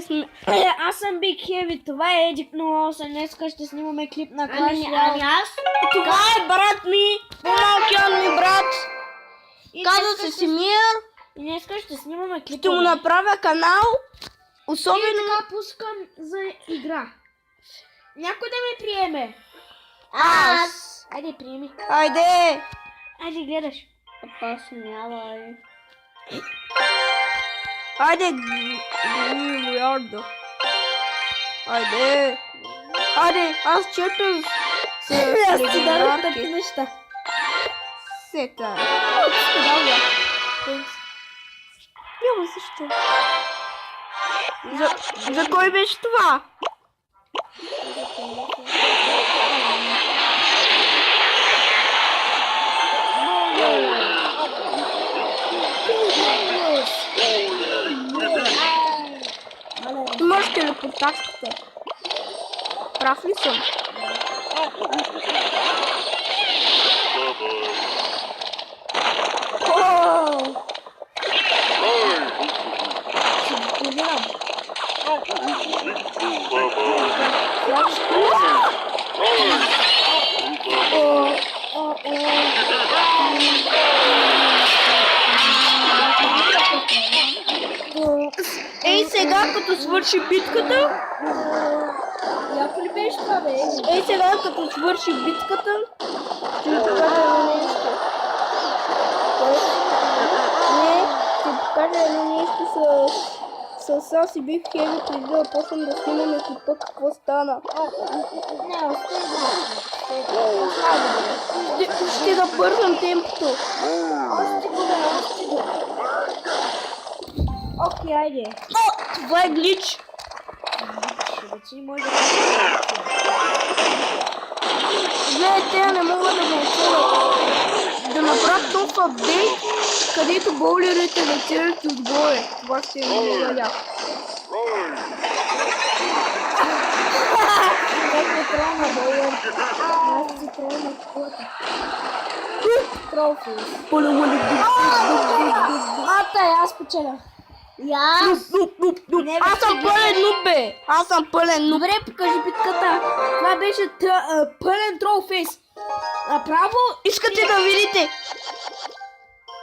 сме... Аз съм Big Heavy, това е Едик 08, днеска ще снимаме клип на Clash Ами аз? Това е брат ми, по-малкият ми брат. Казва се Симир. И днеска ще снимаме клип. Ще му направя канал. И Особено... така пускам за игра. Някой да ме приеме. Аз. Айде, приеми. Айде! Айде, гледаш. Посмявай. Айде, Ярдо. Айде. Айде, аз чета се Аз ти дадох регулярки. тъпи неща. Сета. Няма защо. За кой беше това? Ти можеш телепортачката. Прав ли съм? Ей сега, като свърши битката, Яко ли беше това, бе? ей сега, като свърши битката, ще ви покажа едно нещо. Не, ще ви покажа едно нещо с аз и Big Heavy, преди да почнем да снимаме клипа какво стана. Не, остави Ще да бързам темпото. Окей, айде. Това е глич. Ще може Те не могат да го отворят. Да направят нов апдейт, където боулерите летят отгоре. Това ще е много яко. как ме тролна, бойлер. Аз си тролна каквото. Трофис. Ата, аз печелях. И аз. Аз съм пълен нуб, бе! Аз съм пълен нуб. Добре, покажи битката. Това беше пълен тролфейс. Направо Искате да видите?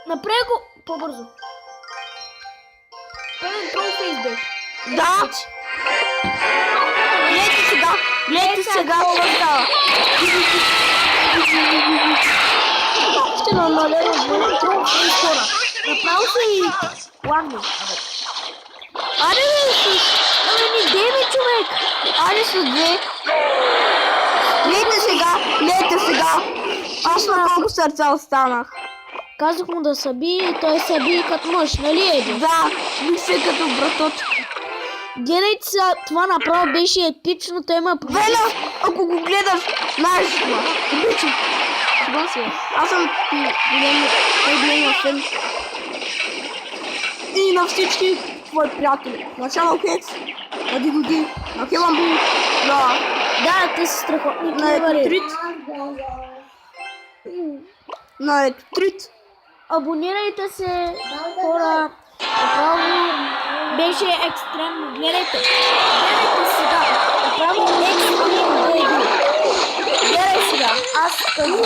направи го по-бързо. Пълен тролфейс беше. Да! Гледайте сега! Гледайте сега какво става! Ще намаля развълен тролфейс хора. Направо се и лагна. Аре бе, абе ни деме, човек! Аре с две! Гледайте сега! Аз на колко сърца останах. Казах му да съби и той съби като мъж, нали Еди? Да, бих се като браточка. Гледайте сега, това направо беше епично, той има Вена, ако го гледаш, знаеш това. Обичам. Това си е. Аз съм най-големия фен. И на всички твои приятели. Начало Хекс, на Дигоди, на Хеламбу, Да, те са страхотни на клевари. Етрит. На Етрит. Абонирайте се, хора. Направо беше екстремно. Гледайте. Гледайте сега. Направо екстремно Еди. Гледай сега. Аз като...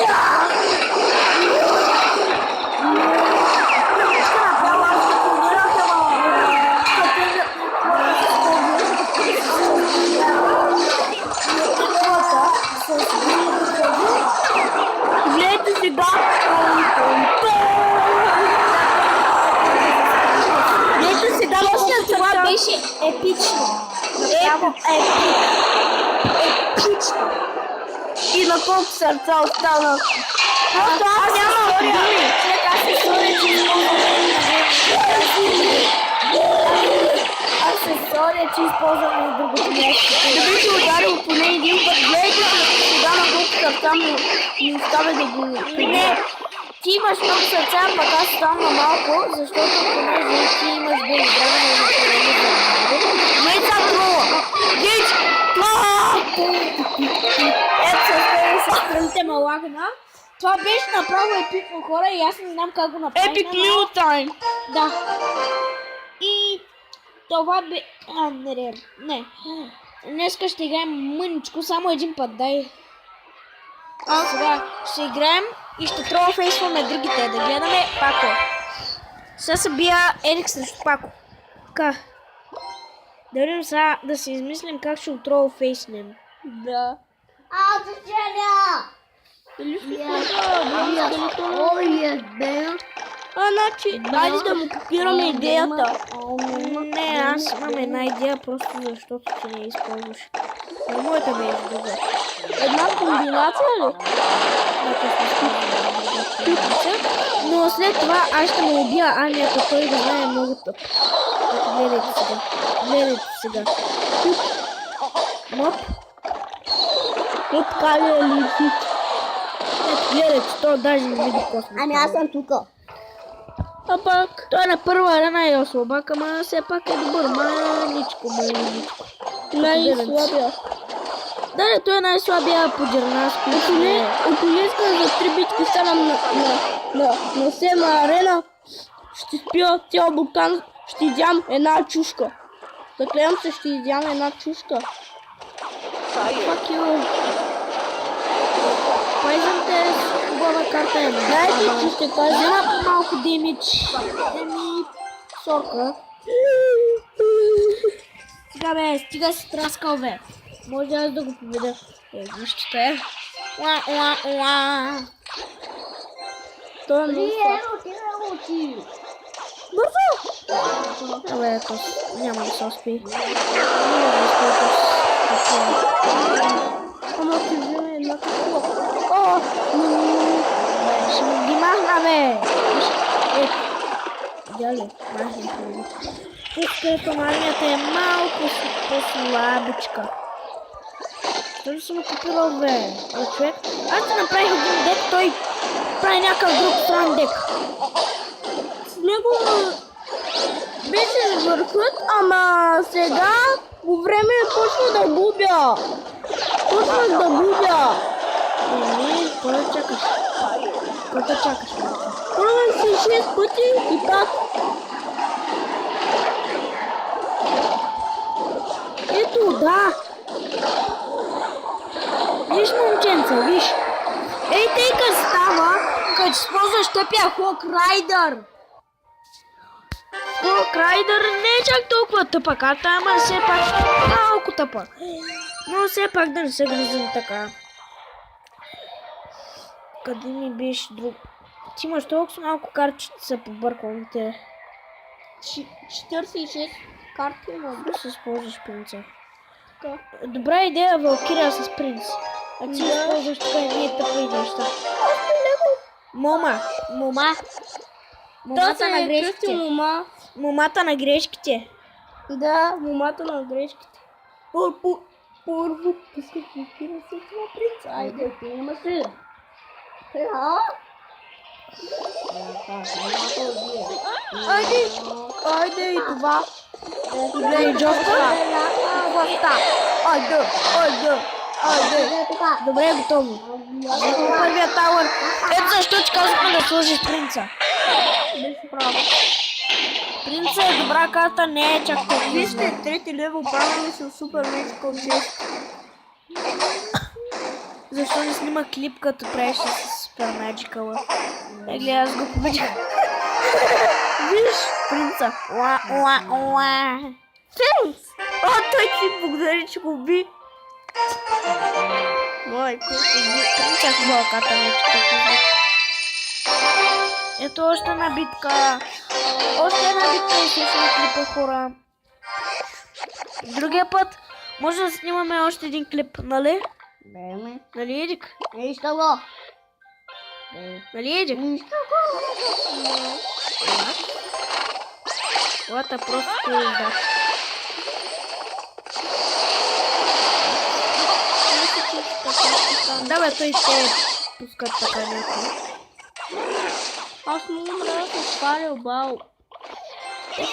Гледайте сега. Гледайте сега. Това беше епично. Направо епично. И на колко сърца остана. Просто аз нямам думи. Аз се соря, че използваме другото място. Да беше ударил поне един път. Гледайте сега на колко сърца ми оставя да го... Не, ти имаш много сърца, пък аз ставам на малко, защото понеже ти имаш бели драга на направление за много. Не е това трола. Гейч! Ето с стрелите ме лагна. Това беше направо епично, хора, и аз не знам как го направих. Epic Meal Time. Да. И Това бе... Не. Днеска ще играем мъничко, само един път, дай. Сега ще играем и ще тролфейсваме другите, да гледаме Пако. Сега се бия Ерик срещу Пако. Така. Да видим сега да си измислим как ще тролфейснем. Да. Зачеря! Значи, айде да му копираме идеята. Не, аз имам една идея, просто защото ти не използваш. Но моята бе е друга. Една комбинация ли? Но след това аз ще му убия Анята, той да знае много тъп. Ето гледайте сега. Гледайте сега. Моп. Е така ли е личи? Ето гледайте, той даже не види космос. Ами аз съм тука. А пак, Той на първа арена е слабак, ама все пак е добър. Маничко. най-слабия. Да, той е най-слабия подирнаско. Ако не искам за 3 битки станам на 7 арена, ще спия цял буркан, ще изям една чушка. Заклевам се, ще изям една чушка. Fuck you. Poison те с хубава карта е. Знаете, че ще кажа? Взема по-малко демидж. Еми, сорка. Сега бе, стига си траскал бе. Може аз да го победа. Вижте е. Уа. Той е много слаб. Бързо! Абе, ето, няма да се успи. Няма да успи, Ама ти вземе една такова. ще му ги махна, бе. Дали, махнем. Пускането на армията е малко по-слабичка. Той съм купирал, бе. Човек, аз ще направих един дек, той прави някакъв друг стран дек. С него беше върхът, ама сега по време почна да губя. Почнах да губя. Еми, какво да чакаш? Какво да чакаш? Пробвам си 6 пъти и пак. Ето, да. Виж, момченца, виж. Ей, тъй като става, като използваш тъпия Хок Райдър. Хок Райдър не е чак толкова тъпа карта, ама все пак малко тъпа. Но все пак да не се грозим така. Къде ми беше друг? Ти имаш толкова малко карти, че са побърквам те. 46 карти имам. Да се използваш принца. Добра идея Валкирия с принц. А ти използваш така и ние тъпа идея. Момата на грешките. Мома. Момата на грешките. Да, момата на грешките. Първо пускай Валкирия с това принца. Айде, има се. Айде и това. Гледай Джофта. Айде. Добре, готово. Взехме първия тауър. Ето защо ти казахме да сложиш принца. Беше право. Принца е добра карта, не е чак толкова. Вижте, трети левел правилно с супер мечка от 6. Защо не снима клип, като правиш с Супер Magical? Гледай, аз го победих. Виж, принца. Уа. Тенкс! А, той ти благодари, че го уби. Мой, който уби. Принца е хубава карта, не е че толкова. Ето още една битка. Още една битка и слушаме клипа, хора. Другия път може да снимаме още един клип, нали? Беме. Нали, Едик? Вижте го. Нали, Едик? Лата просто ще издат. Да, бе, той ще пускат така някой. Аз много мръзна с Fireball.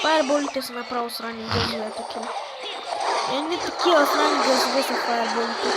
Фаерболите са направо срани гъзове такива. Не такива срани гъзове са фаерболите.